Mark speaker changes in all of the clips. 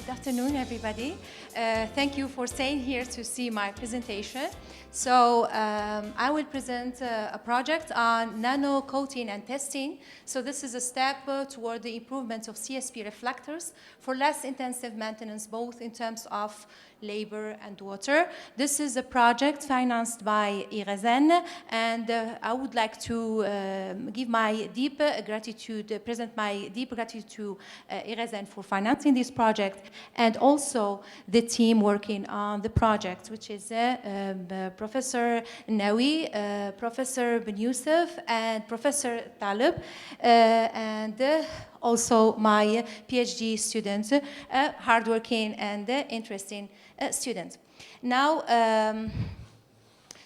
Speaker 1: Good afternoon, everybody. Thank you for staying here to see my presentation. So I will present a project on nano-coating and testing. So this is a step toward the improvement of CSP reflectors for less intensive maintenance, both in terms of labor and water. This is a project financed by IRSEC'15, and I would like to give my deep gratitude, present my deep gratitude to IRSEC' for financing this project, and also the team working on the project, which is Professor Nawi, Professor Ben Youssef, and Professor Talib, and also my PhD student, hardworking and interesting student. Now,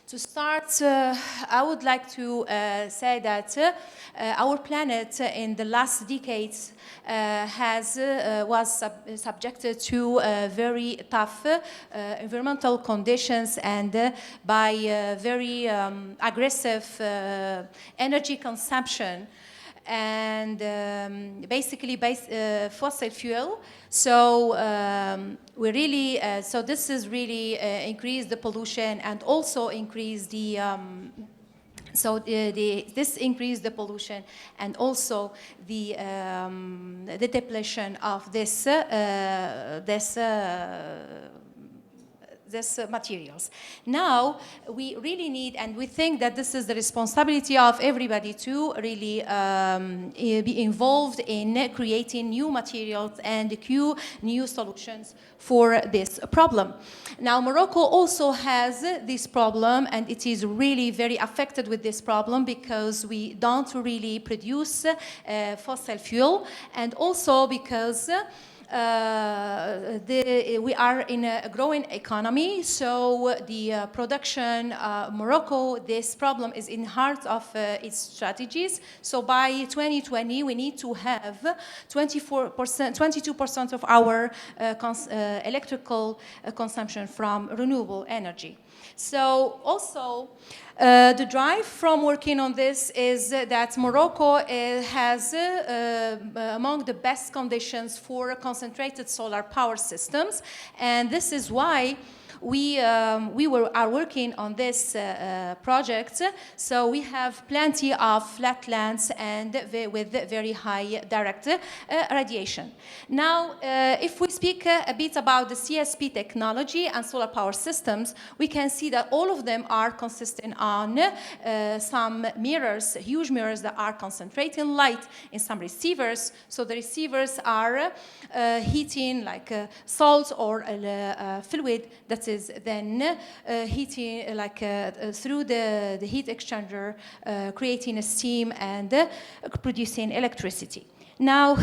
Speaker 1: to start, I would like to say that our planet in the last decades was subjected to very tough environmental conditions and by very aggressive energy consumption and basically fossil fuel. So we really, so this has really increased the pollution and also increased the this increased the pollution and also the depletion of this materials. Now, we really need, and we think that this is the responsibility of everybody to really be involved in creating new materials and new solutions for this problem. Now, Morocco also has this problem, and it is really very affected with this problem because we don't really produce fossil fuel, and also because we are in a growing economy, so the production, Morocco, this problem is in heart of its strategies. So by 2020, we need to have 22% of our electrical consumption from renewable energy. So also, the drive from working on this is that Morocco has among the best conditions for concentrated solar power systems, and this is why we are working on this project. So we have plenty of flat lands and with very high direct radiation. Now, if we speak a bit about the CSP technology and solar power systems, we can see that all of them are consistent on some mirrors, huge mirrors that are concentrating light in some receivers. So the receivers are heating like salt or fluid that is then heating like through the heat exchanger, creating a steam and producing electricity. Now,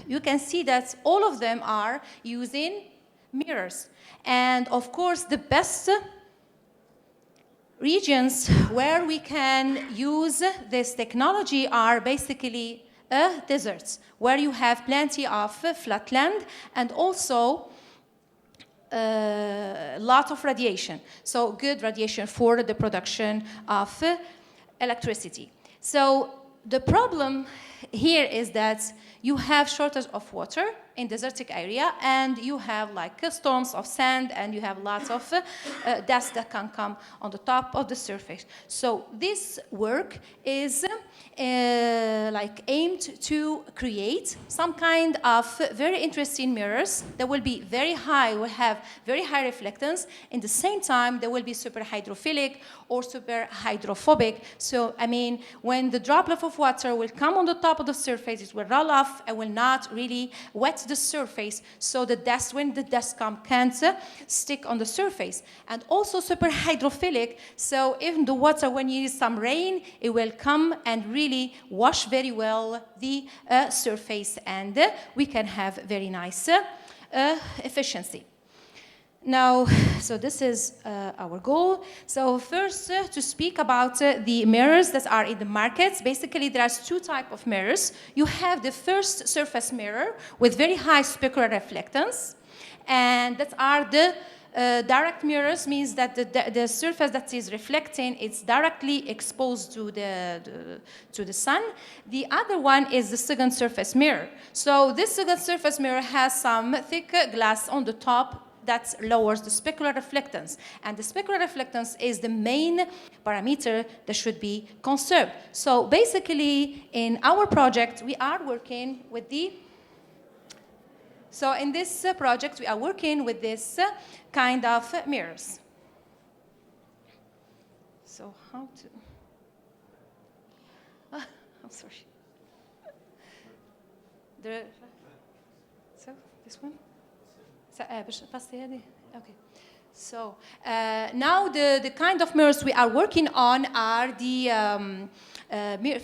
Speaker 1: you can see that all of them are using mirrors. And of course, the best regions where we can use this technology are basically deserts, where you have plenty of flat land and also a lot of radiation. So good radiation for the production of electricity. So the problem here is that you have shortage of water in desertic area, and you have like storms of sand, and you have lots of dust that can come on the top of the surface. So this work is like aimed to create some kind of very interesting mirrors that will be very high, will have very high reflectance. In the same time, they will be super hydrophilic or super hydrophobic. So, I mean, when the droplet of water will come on the top of the surface, it will roll off and will not really wet the surface. So the dust, when the dust comes, can't stick on the surface. And also super hydrophilic. So even the water, when you use some rain, it will come and really wash very well the surface, and we can have very nice efficiency. Now, so this is our goal. So first, to speak about the mirrors that are in the markets. Basically, there are two types of mirrors. You have the first surface mirror with very high specular reflectance, and that are the direct mirrors means that the surface that is reflecting is directly exposed to the sun. The other one is the second surface mirror. So this second surface mirror has some thick glass on the top that lowers the specular reflectance. And the specular reflectance is the main parameter that should be conserved. So basically, in our project, we are working with So in this project, we are working with this kind of mirrors. So how to... I'm sorry. So this one? Okay. So now the kind of mirrors we are working on are the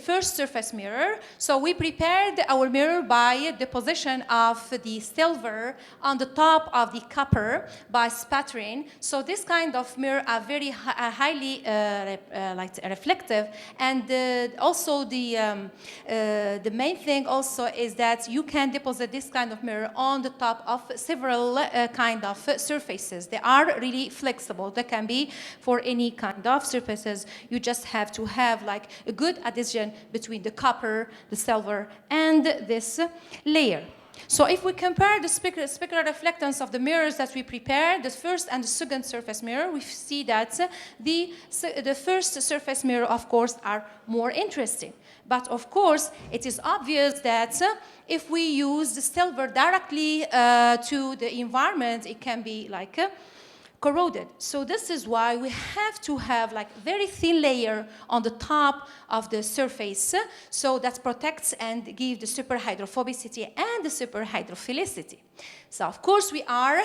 Speaker 1: first surface mirror. So we prepared our mirror by the position of the silver on the top of the copper by spattering. So this kind of mirror are very highly reflective, and also the main thing also is that you can deposit this kind of mirror on the top of several kind of surfaces. They are really flexible. They can be for any kind of surfaces. You just have to have like a good adhesion between the copper, the silver, and this layer. So if we compare the specular reflectance of the mirrors that we prepared, the first and the second surface mirror, we see that the first surface mirror, of course, are more interesting. But of course, it is obvious that if we use the silver directly to the environment, it can be like corroded. So this is why we have to have like very thin layer on the top of the surface, so that protects and gives the superhydrophobicity and the superhydrophilicity. So of course we are,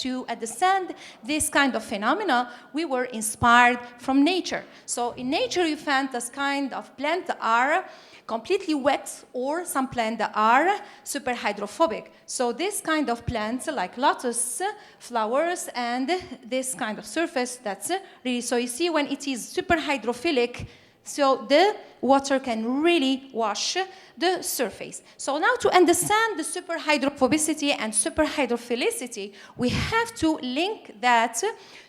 Speaker 1: to understand this kind of phenomena, we were inspired from nature. So in nature you find this kind of plants that are completely wet, or some plants that are superhydrophobic. So this kind of plants like lotus flowers and this kind of surface, that's really, so you see when it is superhydrophilic, so the water can really wash the surface. So now to understand the superhydrophobicity and superhydrophilicity, we have to link that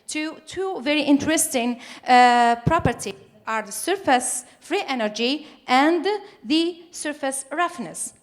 Speaker 1: to two very interesting properties, are the surface free energy and the surface roughness.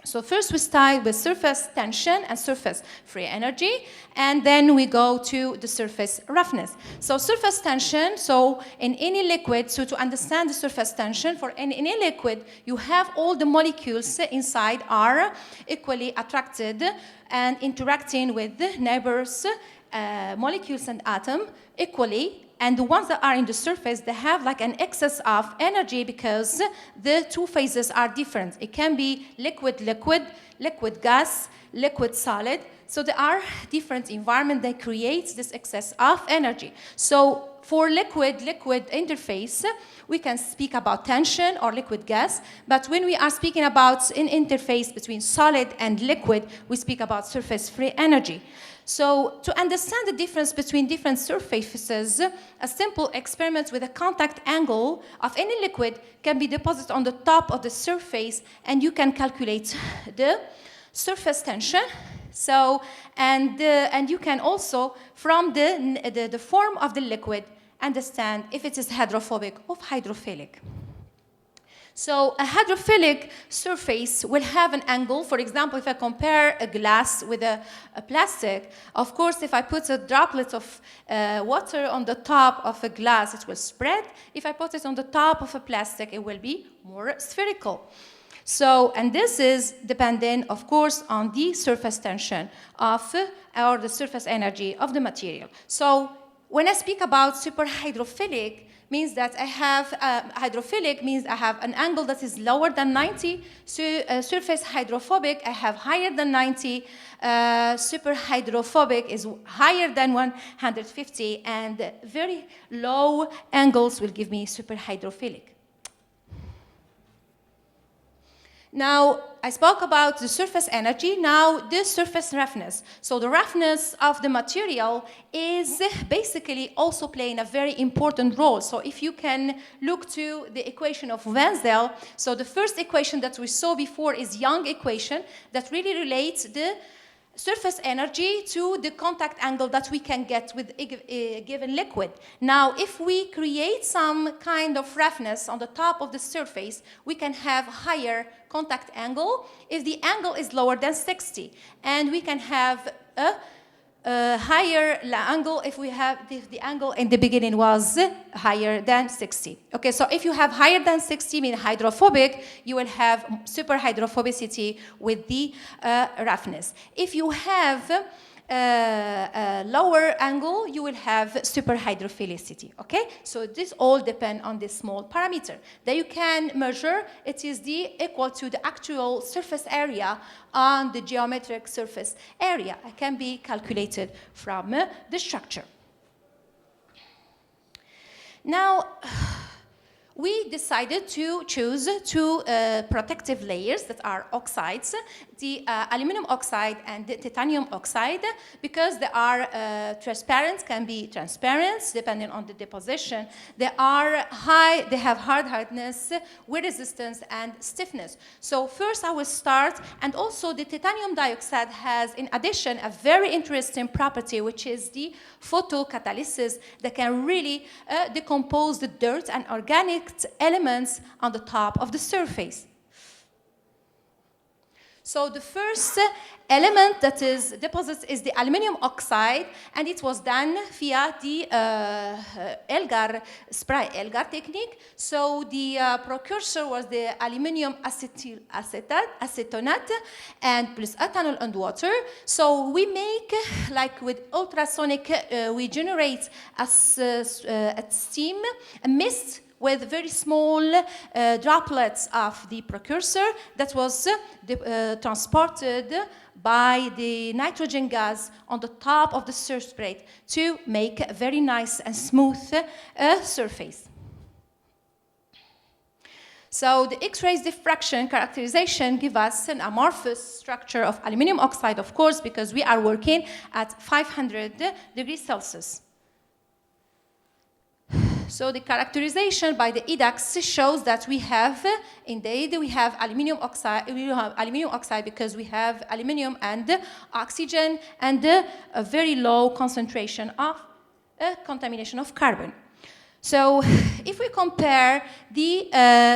Speaker 1: So first we start with surface tension and surface free energy, and then we go to the surface roughness. So surface tension, so in any liquid, so to understand the surface tension, for any liquid, you have all the molecules inside are equally attracted and interacting with the neighbors, molecules and atom equally. And the ones that are in the surface, they have like an excess of energy because the two phases are different. It can be liquid-liquid, liquid-gas, liquid-solid. So there are different environments that create this excess of energy. So for liquid-liquid interface, we can speak about tension or liquid gas. But when we are speaking about an interface between solid and liquid, we speak about surface free energy. So to understand the difference between different surfaces, a simple experiment with a contact angle of any liquid can be deposited on the top of the surface, and you can calculate the surface tension. So, and you can also, from the form of the liquid, understand if it is hydrophobic or hydrophilic. So a hydrophilic surface will have an angle. For example, if I compare a glass with a plastic, of course, if I put a droplet of water on the top of a glass, it will spread. If I put it on the top of a plastic, it will be more spherical. So, and this is dependent, of course, on the surface tension of, or the surface energy of the material. So when I speak about superhydrophilic, means that I have, hydrophilic means I have an angle that is lower than 90. So surface hydrophobic, I have higher than 90. Superhydrophobic is higher than 150. And very low angles will give me superhydrophilic. Now, I spoke about the surface energy, now the surface roughness. So the roughness of the material is basically also playing a very important role. So if you can look to the equation of Wenzel, so the first equation that we saw before is Young equation that really relates the surface energy to the contact angle that we can get with a given liquid. Now, if we create some kind of roughness on the top of the surface, we can have higher contact angle if the angle is lower than 60. And we can have a higher angle if the angle in the beginning was higher than 60. Okay, so if you have higher than 60, mean hydrophobic, you will have super hydrophobicity with the roughness. If you have a lower angle, you will have super hydrophilicity. Okay, so this all depend on this small parameter that you can measure. It is equal to the actual surface area on the geometric surface area. It can be calculated from the structure. Now, we decided to choose two protective layers that are oxides, the aluminum oxide and the titanium oxide, because they are transparent, can be transparent depending on the deposition. They are high, they have hard hardness, wear resistance, and stiffness. So first I will start, and also the titanium dioxide has, in addition, a very interesting property, which is the photocatalysis that can really decompose the dirt and organic elements on the top of the surface. So the first element that is deposited is the aluminum oxide, and it was done via the spray-Elgar technique. So the precursor was the aluminum acetonate and plus ethanol and water. So we make, like with ultrasonic, we generate a steam, a mist, with very small droplets of the precursor that was transported by the nitrogen gas on the top of the substrate to make a very nice and smooth surface. So the X-rays diffraction characterization give us an amorphous structure of aluminum oxide, of course, because we are working at 500 degrees Celsius. So the characterization by the EDAX shows that we have, indeed, we have aluminum oxide because we have aluminum and oxygen and a very low concentration of contamination of carbon. So if we compare the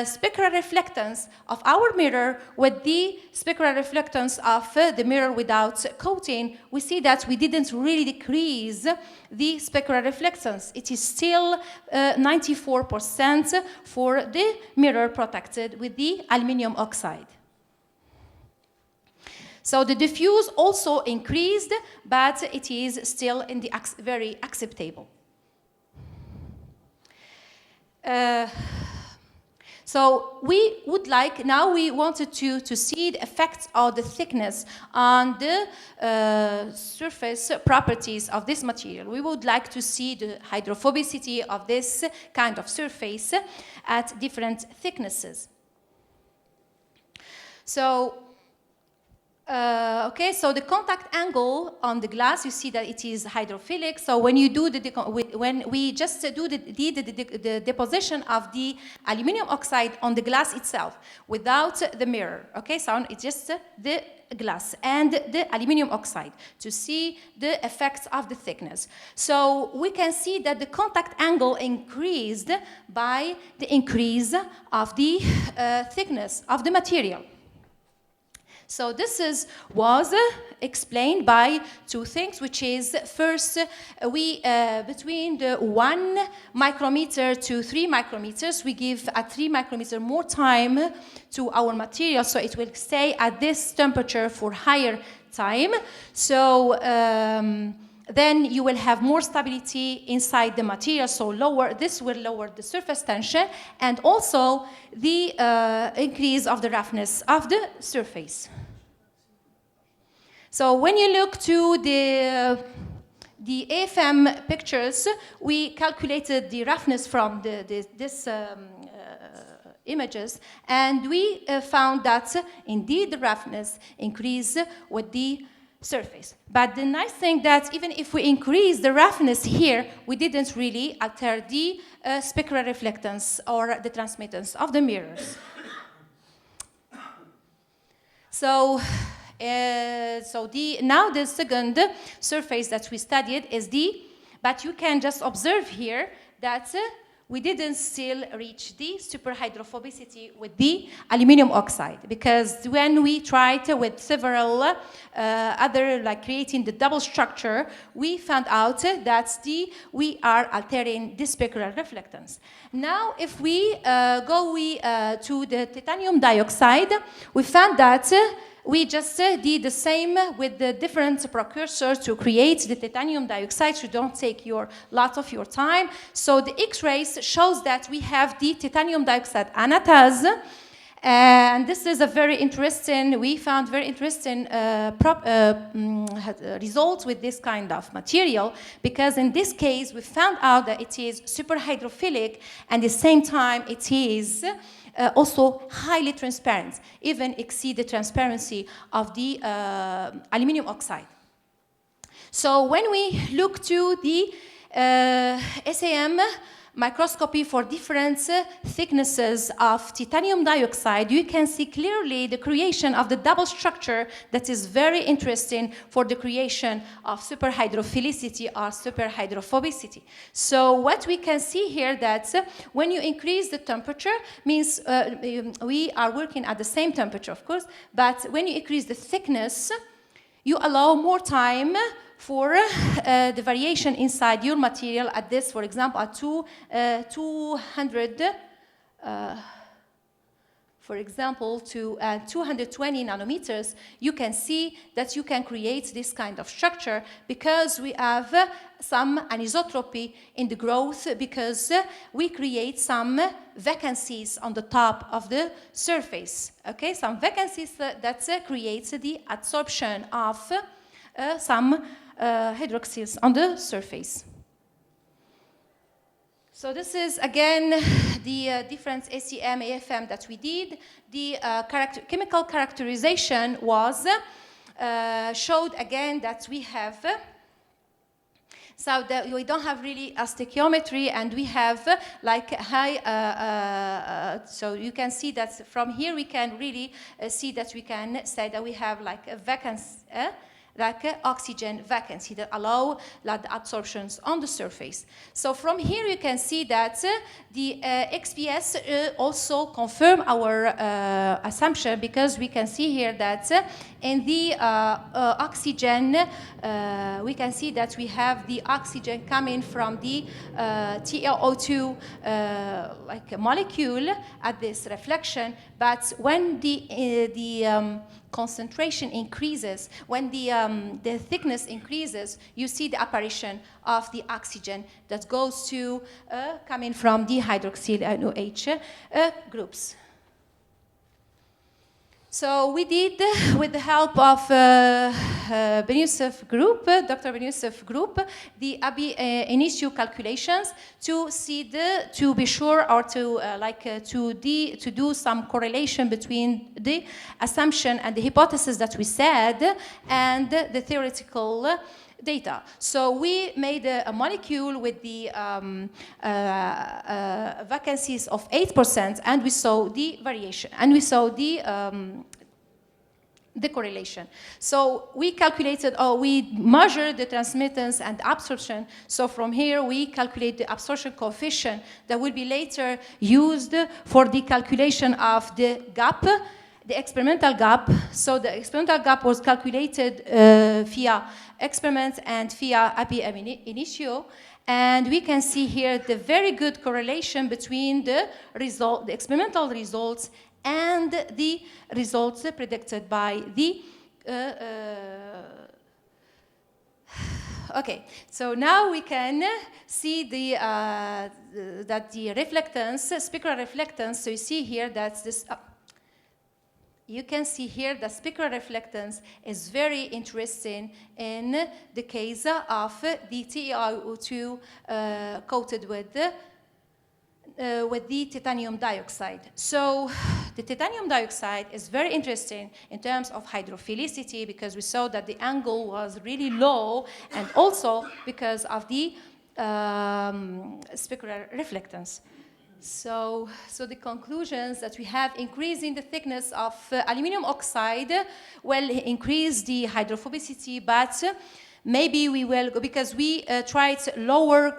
Speaker 1: spectral reflectance of our mirror with the spectral reflectance of the mirror without coating, we see that we didn't really decrease the spectral reflectance. It is still 94% for the mirror protected with the aluminum oxide. So the diffuse also increased, but it is still in the very acceptable. So we would like, now we wanted to see the effects of the thickness on the surface properties of this material. We would like to see the hydrophobicity of this kind of surface at different thicknesses. So okay, so the contact angle on the glass, you see that it is hydrophilic. So when you do when we just do the deposition of the aluminum oxide on the glass itself without the mirror, okay, so it's just the glass and the aluminum oxide to see the effects of the thickness. So we can see that the contact angle increased by the increase of the thickness of the material. So this was explained by two things, which is first, we between the 1 micrometer to 3 micrometers, we give at 3 micrometer more time to our material, so it will stay at this temperature for higher time. So then you will have more stability inside the material, so this will lower the surface tension and also the increase of the roughness of the surface. So when you look to the AFM pictures, we calculated the roughness from these images, and we found that indeed the roughness increased with the surface. But the nice thing that even if we increase the roughness here, we didn't really alter the spectral reflectance or the transmittance of the mirrors. So Now the second surface that we studied is but you can just observe here that we didn't still reach the superhydrophobicity with the aluminum oxide, because when we tried with several other, like creating the double structure, we found out that we are altering the specular reflectance. Now, if we go to the titanium dioxide, we found that we just did the same with the different precursors to create the titanium dioxide. So don't take lot of your time. So the X-rays shows that we have the titanium dioxide anatase. And this is a very interesting, we found very interesting results with this kind of material, because in this case, we found out that it is superhydrophilic, and at the same time, it is also highly transparent, even exceed the transparency of the aluminum oxide. So when we look to the SAM microscopy for different thicknesses of titanium dioxide, you can see clearly the creation of the double structure that is very interesting for the creation of superhydrophilicity or superhydrophobicity. So what we can see here that when you increase the temperature, means we are working at the same temperature, of course, but when you increase the thickness, you allow more time for the variation inside your material at this, for example, at 200, for example, to 220 nanometers, you can see that you can create this kind of structure because we have some anisotropy in the growth, because we create some vacancies on the top of the surface. Okay, some vacancies that creates the absorption of some hydroxyls on the surface. So this is again the different ACM, AFM that we did. The chemical characterization was showed again that we have so that we don't have really a stoichiometry, and we have like high, so you can see that from here we can really see that we can say that we have like a vacancy, like oxygen vacancy that allow like, the absorptions on the surface. So from here you can see that the XPS also confirm our assumption, because we can see here that in the oxygen, we can see that we have the oxygen coming from the TiO2 like a molecule at this reflection, but when the concentration increases, when the thickness increases, you see the apparition of the oxygen that goes to coming from the hydroxyl and OH groups. So we did, with the help of Benyousef group, Dr. Benyousef group, the ab initio calculations to see to be sure, or to to do some correlation between the assumption and the hypothesis that we said and the theoretical data. So we made a molecule with the vacancies of 8%, and we saw the variation, and we saw the correlation. So we calculated, or we measured the transmittance and absorption. So from here we calculate the absorption coefficient that will be later used for the calculation of the gap, the experimental gap. So the experimental gap was calculated via experiment and via ab initio, and we can see here the very good correlation between the experimental results and the results predicted by the okay, so now we can see that the reflectance, specular reflectance. So you see here that this. You can see here the specular reflectance is very interesting in the case of the TiO2 coated with the titanium dioxide. So the titanium dioxide is very interesting in terms of hydrophilicity, because we saw that the angle was really low, and also because of the specular reflectance. So the conclusions that we have: increasing the thickness of aluminum oxide will increase the hydrophobicity, but maybe we will go, because we tried lower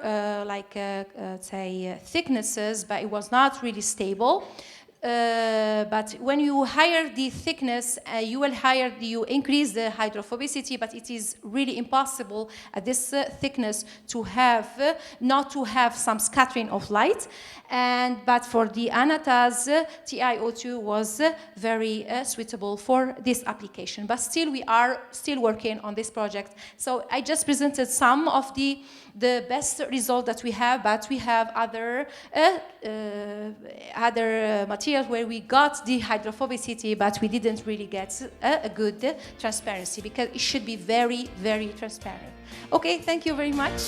Speaker 1: thicknesses, but it was not really stable. But when you higher the thickness, you increase the hydrophobicity, but it is really impossible at this thickness to have, not to have some scattering of light. But for the ANATAs, TiO2 was very suitable for this application. But still, we are still working on this project. So I just presented some of the best result that we have, but we have other materials where we got the hydrophobicity, but we didn't really get a good transparency, because it should be very, very transparent. Okay, thank you very much.